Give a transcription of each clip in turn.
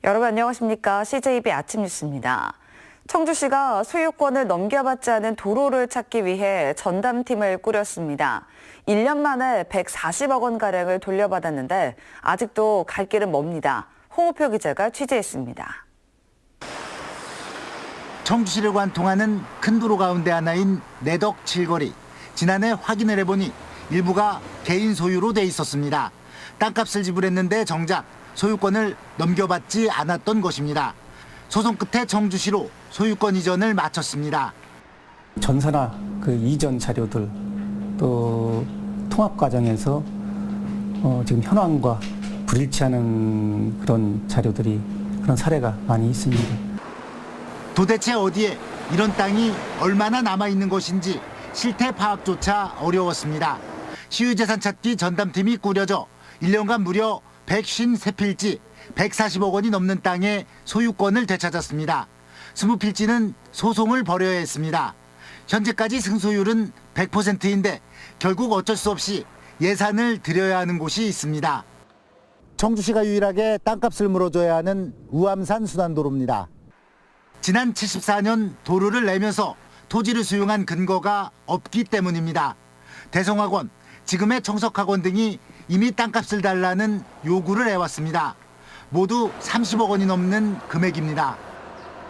여러분 안녕하십니까? CJB 아침 뉴스입니다. 청주시가 소유권을 넘겨받지 않은 도로를 찾기 위해 전담팀을 꾸렸습니다. 1년 만에 140억 원가량을 돌려받았는데 아직도 갈 길은 멉니다. 홍우표 기자가 취재했습니다. 청주시를 관통하는 큰 도로 가운데 하나인 내덕 7거리. 지난해 확인을 해보니 일부가 개인 소유로 돼 있었습니다. 땅값을 지불했는데 정작 소유권을 넘겨받지 않았던 것입니다. 소송 끝에 청주시로 소유권 이전을 마쳤습니다. 전사나 그 이전 자료들 또 통합 과정에서 지금 현황과 불일치하는 그런 자료들이 그런 사례가 많이 있습니다. 도대체 어디에 이런 땅이 얼마나 남아있는 것인지 실태 파악조차 어려웠습니다. 시유재산 찾기 전담팀이 꾸려져 1년간 무려 153필지 140억 원이 넘는 땅의 소유권을 되찾았습니다. 20필지는 소송을 벌여야 했습니다. 현재까지 승소율은 100%인데 결국 어쩔 수 없이 예산을 들여야 하는 곳이 있습니다. 청주시가 유일하게 땅값을 물어줘야 하는 우암산 순환도로입니다. 지난 74년 도로를 내면서 토지를 수용한 근거가 없기 때문입니다. 대성학원, 지금의 청석학원 등이 이미 땅값을 달라는 요구를 해왔습니다. 모두 30억 원이 넘는 금액입니다.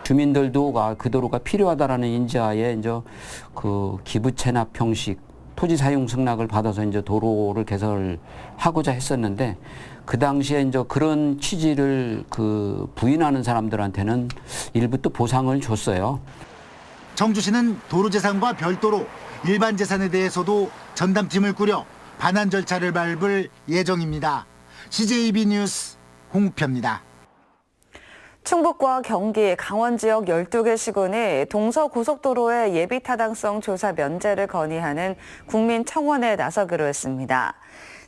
주민들도 그 도로가 필요하다라는 인지하에 이제 그 기부 체납 형식, 토지 사용 승낙을 받아서 이제 도로를 개설하고자 했었는데 그 당시에 이제 그런 취지를 부인하는 사람들한테는 일부 또 보상을 줬어요. 청주시는 도로재산과 별도로 일반 재산에 대해서도 전담팀을 꾸려 반환 절차를 밟을 예정입니다. CJB 뉴스 홍우표입니다. 충북과 경기, 강원 지역 12개 시군이 동서고속도로의 예비타당성 조사 면제를 건의하는 국민청원에 나서기로 했습니다.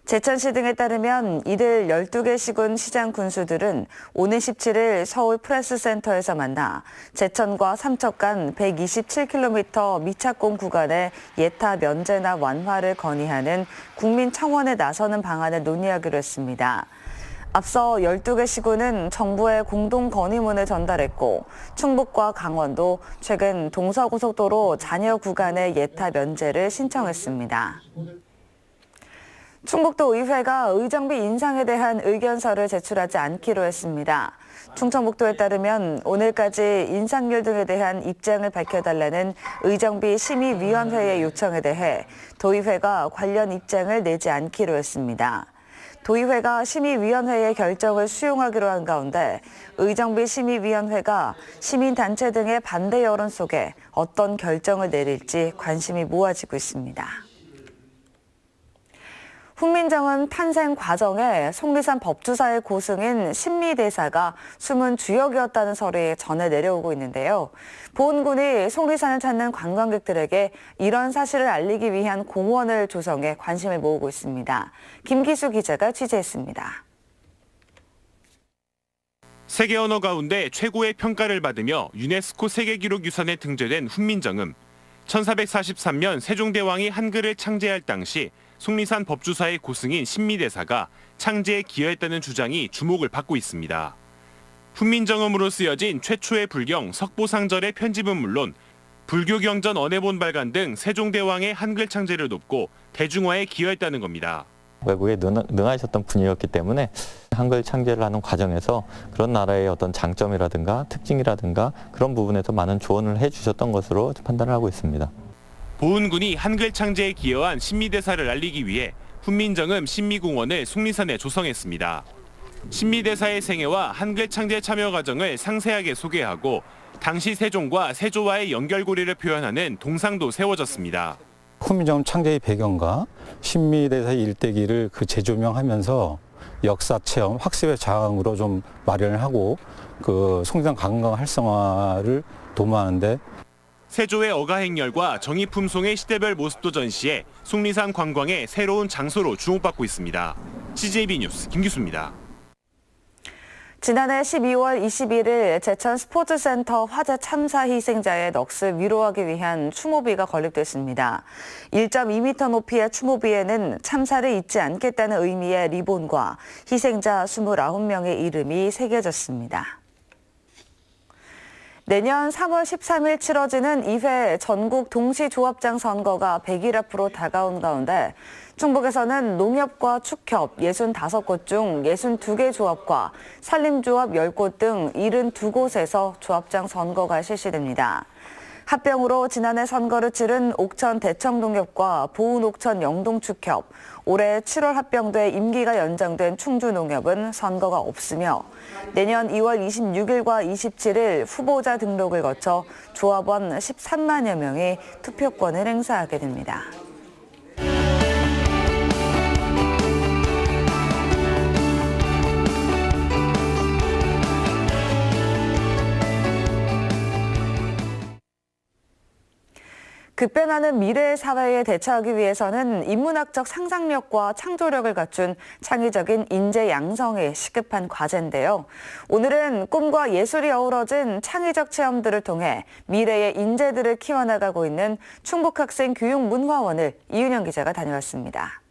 제천시 등에 따르면 이들 12개 시군 시장 군수들은 오는 17일 서울 프레스센터에서 만나 제천과 삼척 간 127km 미착공 구간의 예타 면제나 완화를 건의하는 국민청원에 나서는 방안을 논의하기로 했습니다. 앞서 12개 시군은 정부에 공동 건의문을 전달했고 충북과 강원도 최근 동서고속도로 잔여 구간의 예타 면제를 신청했습니다. 충북도 의회가 의정비 인상에 대한 의견서를 제출하지 않기로 했습니다. 충청북도에 따르면 오늘까지 인상률 등에 대한 입장을 밝혀달라는 의정비 심의위원회의 요청에 대해 도의회가 관련 입장을 내지 않기로 했습니다. 도의회가 심의위원회의 결정을 수용하기로 한 가운데 의정비 심의위원회가 시민단체 등의 반대 여론 속에 어떤 결정을 내릴지 관심이 모아지고 있습니다. 훈민정음 탄생 과정에 속리산 법주사의 고승인 신미대사가 숨은 주역이었다는 설이 전해 내려오고 있는데요. 보훈군이 속리산을 찾는 관광객들에게 이런 사실을 알리기 위한 공원을 조성해 관심을 모으고 있습니다. 김기수 기자가 취재했습니다. 세계 언어 가운데 최고의 평가를 받으며 유네스코 세계기록유산에 등재된 훈민정음. 1443년 세종대왕이 한글을 창제할 당시 속리산 법주사의 고승인 신미대사가 창제에 기여했다는 주장이 주목을 받고 있습니다. 훈민정음으로 쓰여진 최초의 불경 석보상절의 편집은 물론 불교경전 언해본 발간 등 세종대왕의 한글 창제를 돕고 대중화에 기여했다는 겁니다. 외국에 능하셨던 분이었기 때문에 한글 창제를 하는 과정에서 그런 나라의 어떤 장점이라든가 특징이라든가 그런 부분에서 많은 조언을 해주셨던 것으로 판단을 하고 있습니다. 보훈군이 한글 창제에 기여한 신미대사를 알리기 위해 훈민정음 신미공원을 속리산에 조성했습니다. 신미대사의 생애와 한글 창제 참여 과정을 상세하게 소개하고 당시 세종과 세조와의 연결고리를 표현하는 동상도 세워졌습니다. 훈민정음 창제의 배경과 신미대사의 일대기를 재조명하면서 역사 체험, 학습의 장으로 좀 마련을 하고 속리산 관광 활성화를 도모하는데 세조의 어가행렬과 정의품송의 시대별 모습도 전시해 속리산 관광의 새로운 장소로 주목받고 있습니다. CJB 뉴스 김기수입니다. 지난해 12월 21일 제천 스포츠센터 화재 참사 희생자의 넋을 위로하기 위한 추모비가 건립됐습니다. 1.2m 높이의 추모비에는 참사를 잊지 않겠다는 의미의 리본과 희생자 29명의 이름이 새겨졌습니다. 내년 3월 13일 치러지는 2회 전국 동시조합장 선거가 100일 앞으로 다가온 가운데 충북에서는 농협과 축협 65곳 중 62개 조합과 산림조합 10곳 등 72곳에서 조합장 선거가 실시됩니다. 합병으로 지난해 선거를 치른 옥천 대청농협과 보은옥천 영동축협, 올해 7월 합병돼 임기가 연장된 충주농협은 선거가 없으며 내년 2월 26일과 27일 후보자 등록을 거쳐 조합원 13만여 명이 투표권을 행사하게 됩니다. 급변하는 미래의 사회에 대처하기 위해서는 인문학적 상상력과 창조력을 갖춘 창의적인 인재 양성이 시급한 과제인데요. 오늘은 꿈과 예술이 어우러진 창의적 체험들을 통해 미래의 인재들을 키워나가고 있는 충북학생교육문화원을 이윤영 기자가 다녀왔습니다.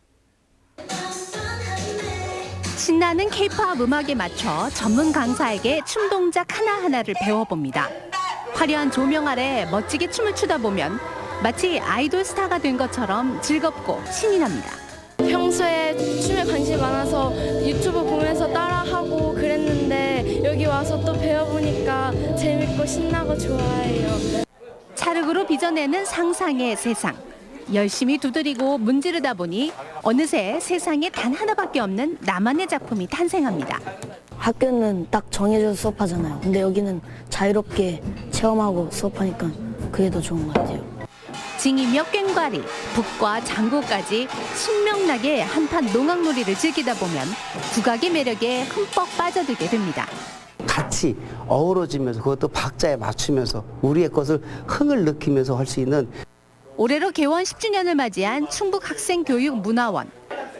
신나는 K-팝 음악에 맞춰 전문 강사에게 춤 동작 하나하나를 배워봅니다. 화려한 조명 아래 멋지게 춤을 추다 보면 마치 아이돌 스타가 된 것처럼 즐겁고 신이 납니다. 평소에 춤에 관심이 많아서 유튜브 보면서 따라하고 그랬는데 여기 와서 또 배워보니까 재밌고 신나고 좋아해요. 찰흙으로 빚어내는 상상의 세상. 열심히 두드리고 문지르다 보니 어느새 세상에 단 하나밖에 없는 나만의 작품이 탄생합니다. 학교는 딱 정해져서 수업하잖아요. 근데 여기는 자유롭게 체험하고 수업하니까 그게 더 좋은 것 같아요. 징이며 꽹과리, 북과 장구까지 신명나게 한판 농악놀이를 즐기다 보면 국악의 매력에 흠뻑 빠져들게 됩니다. 같이 어우러지면서 그것도 박자에 맞추면서 우리의 것을 흥을 느끼면서 할 수 있는 올해로 개원 10주년을 맞이한 충북학생교육문화원.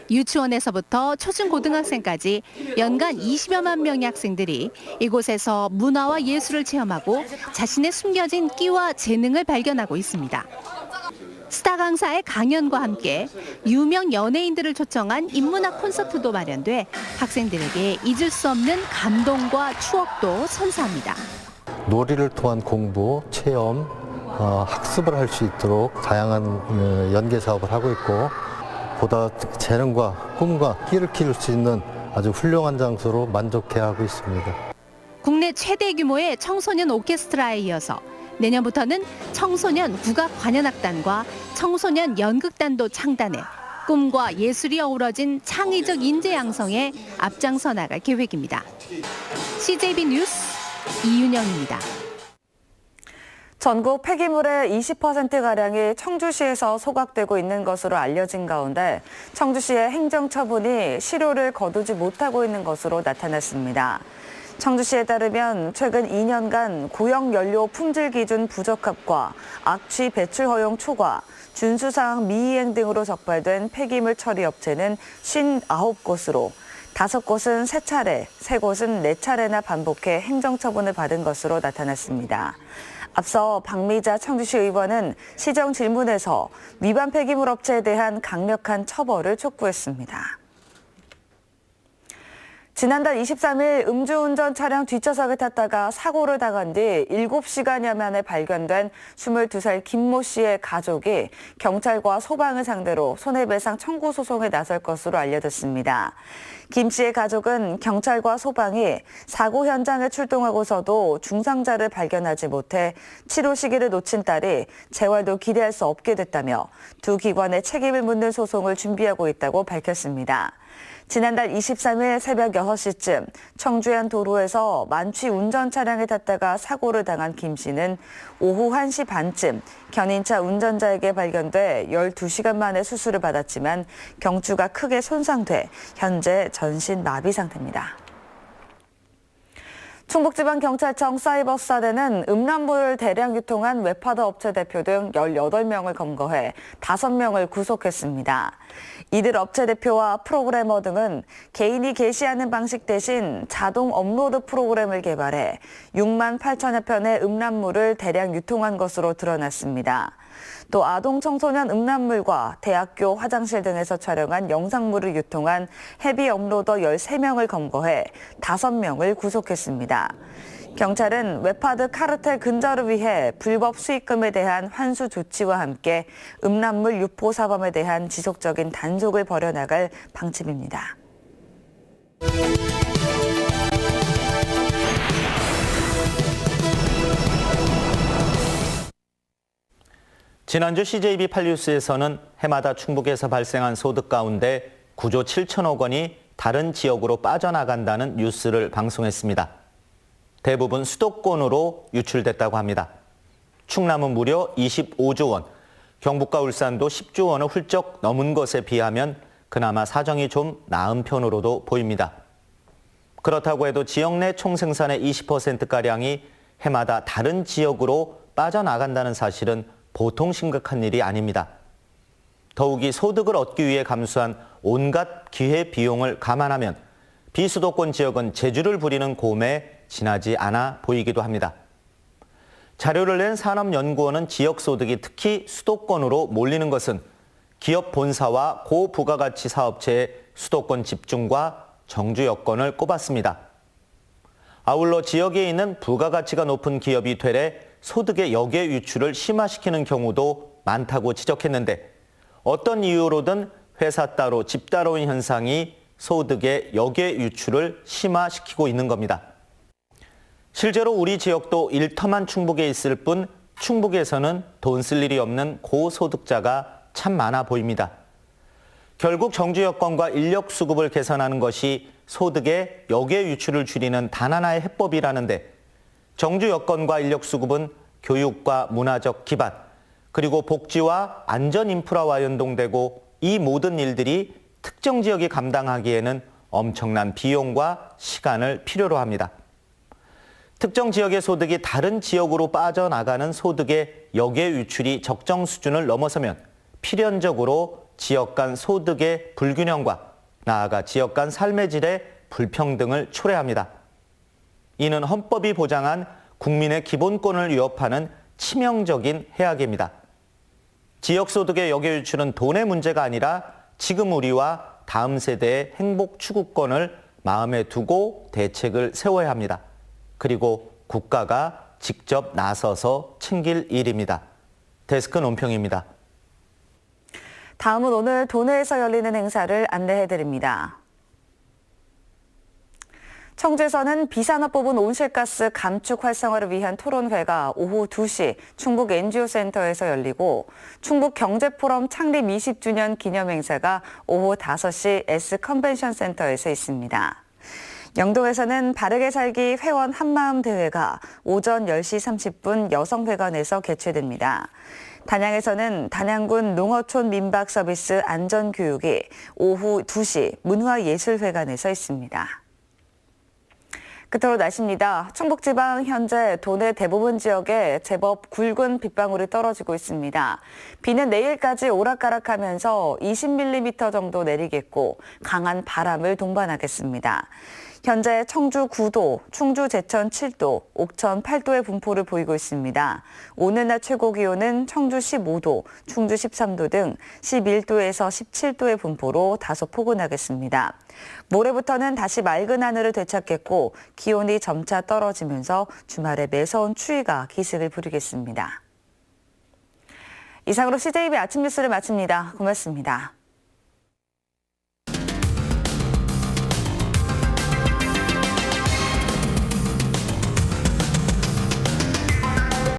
유치원에서부터 초중고등학생까지 연간 20여만 명의 학생들이 이곳에서 문화와 예술을 체험하고 자신의 숨겨진 끼와 재능을 발견하고 있습니다. 스타 강사의 강연과 함께 유명 연예인들을 초청한 인문학 콘서트도 마련돼 학생들에게 잊을 수 없는 감동과 추억도 선사합니다. 놀이를 통한 공부, 체험, 학습을 할 수 있도록 다양한 연계 사업을 하고 있고 보다 재능과 꿈과 끼를 키울 수 있는 아주 훌륭한 장소로 만족해하고 있습니다. 국내 최대 규모의 청소년 오케스트라에 이어서 내년부터는 청소년 국악관현악단과 청소년 연극단도 창단해 꿈과 예술이 어우러진 창의적 인재 양성에 앞장서 나갈 계획입니다. CJB 뉴스 이윤영입니다. 전국 폐기물의 20%가량이 청주시에서 소각되고 있는 것으로 알려진 가운데 청주시의 행정처분이 실효를 거두지 못하고 있는 것으로 나타났습니다. 청주시에 따르면 최근 2년간 고용연료 품질 기준 부적합과 악취 배출 허용 초과, 준수사항 미이행 등으로 적발된 폐기물 처리 업체는 59곳으로 5곳은 3차례, 3곳은 4차례나 반복해 행정처분을 받은 것으로 나타났습니다. 앞서 박미자 청주시 의원은 시정 질문에서 위반 폐기물 업체에 대한 강력한 처벌을 촉구했습니다. 지난달 23일 음주운전 차량 뒷좌석에 탔다가 사고를 당한 뒤 7시간여 만에 발견된 22살 김모 씨의 가족이 경찰과 소방을 상대로 손해배상 청구 소송에 나설 것으로 알려졌습니다. 김 씨의 가족은 경찰과 소방이 사고 현장에 출동하고서도 중상자를 발견하지 못해 치료 시기를 놓친 딸이 재활도 기대할 수 없게 됐다며 두 기관의 책임을 묻는 소송을 준비하고 있다고 밝혔습니다. 지난달 23일 새벽 6시쯤 청주현 도로에서 만취 운전 차량에 탔다가 사고를 당한 김 씨는 오후 1시 반쯤 견인차 운전자에게 발견돼 12시간 만에 수술을 받았지만 경추가 크게 손상돼 현재 전신 마비 상태입니다. 충북지방경찰청 사이버수사대는 음란물을 대량 유통한 웹하드 업체 대표 등 18명을 검거해 5명을 구속했습니다. 이들 업체 대표와 프로그래머 등은 개인이 게시하는 방식 대신 자동 업로드 프로그램을 개발해 6만 8천여 편의 음란물을 대량 유통한 것으로 드러났습니다. 또 아동 청소년 음란물과 대학교 화장실 등에서 촬영한 영상물을 유통한 헤비 업로더 13명을 검거해 5명을 구속했습니다. 경찰은 웹하드 카르텔 근절을 위해 불법 수익금에 대한 환수 조치와 함께 음란물 유포 사범에 대한 지속적인 단속을 벌여나갈 방침입니다. 지난주 CJB 8뉴스에서는 해마다 충북에서 발생한 소득 가운데 9조 7천억 원이 다른 지역으로 빠져나간다는 뉴스를 방송했습니다. 대부분 수도권으로 유출됐다고 합니다. 충남은 무려 25조 원, 경북과 울산도 10조 원을 훌쩍 넘은 것에 비하면 그나마 사정이 좀 나은 편으로도 보입니다. 그렇다고 해도 지역 내 총생산의 20%가량이 해마다 다른 지역으로 빠져나간다는 사실은 보통 심각한 일이 아닙니다. 더욱이 소득을 얻기 위해 감수한 온갖 기회 비용을 감안하면 비수도권 지역은 재주를 부리는 곰에 지나지 않아 보이기도 합니다. 자료를 낸 산업연구원은 지역 소득이 특히 수도권으로 몰리는 것은 기업 본사와 고부가가치 사업체의 수도권 집중과 정주 여건을 꼽았습니다. 아울러 지역에 있는 부가가치가 높은 기업이 되레 소득의 역외 유출을 심화시키는 경우도 많다고 지적했는데 어떤 이유로든 회사 따로 집 따로인 현상이 소득의 역외 유출을 심화시키고 있는 겁니다. 실제로 우리 지역도 일터만 충북에 있을 뿐 충북에서는 돈 쓸 일이 없는 고소득자가 참 많아 보입니다. 결국 정주 여건과 인력 수급을 개선하는 것이 소득의 역외 유출을 줄이는 단 하나의 해법이라는데 정주 여건과 인력 수급은 교육과 문화적 기반, 그리고 복지와 안전 인프라와 연동되고 이 모든 일들이 특정 지역이 감당하기에는 엄청난 비용과 시간을 필요로 합니다. 특정 지역의 소득이 다른 지역으로 빠져나가는 소득의 역외 유출이 적정 수준을 넘어서면 필연적으로 지역 간 소득의 불균형과 나아가 지역 간 삶의 질의 불평등을 초래합니다. 이는 헌법이 보장한 국민의 기본권을 위협하는 치명적인 해악입니다. 지역소득의 역외 유출은 돈의 문제가 아니라 지금 우리와 다음 세대의 행복 추구권을 마음에 두고 대책을 세워야 합니다. 그리고 국가가 직접 나서서 챙길 일입니다. 데스크 논평입니다. 다음은 오늘 도내에서 열리는 행사를 안내해드립니다. 청주에서는 비산업 부분 온실가스 감축 활성화를 위한 토론회가 오후 2시 충북 NGO센터에서 열리고 충북경제포럼 창립 20주년 기념행사가 오후 5시 S컨벤션센터에서 있습니다. 영동에서는 바르게 살기 회원 한마음 대회가 오전 10시 30분 여성회관에서 개최됩니다. 단양에서는 단양군 농어촌 민박 서비스 안전교육이 오후 2시 문화예술회관에서 있습니다. 끝으로 날씨입니다. 충북지방 현재 도내 대부분 지역에 제법 굵은 빗방울이 떨어지고 있습니다. 비는 내일까지 오락가락하면서 20mm 정도 내리겠고 강한 바람을 동반하겠습니다. 현재 청주 9도, 충주 제천 7도, 옥천 8도의 분포를 보이고 있습니다. 오늘 낮 최고 기온은 청주 15도, 충주 13도 등 11도에서 17도의 분포로 다소 포근하겠습니다. 모레부터는 다시 맑은 하늘을 되찾겠고 기온이 점차 떨어지면서 주말에 매서운 추위가 기승을 부리겠습니다. 이상으로 CJB 아침 뉴스를 마칩니다. 고맙습니다.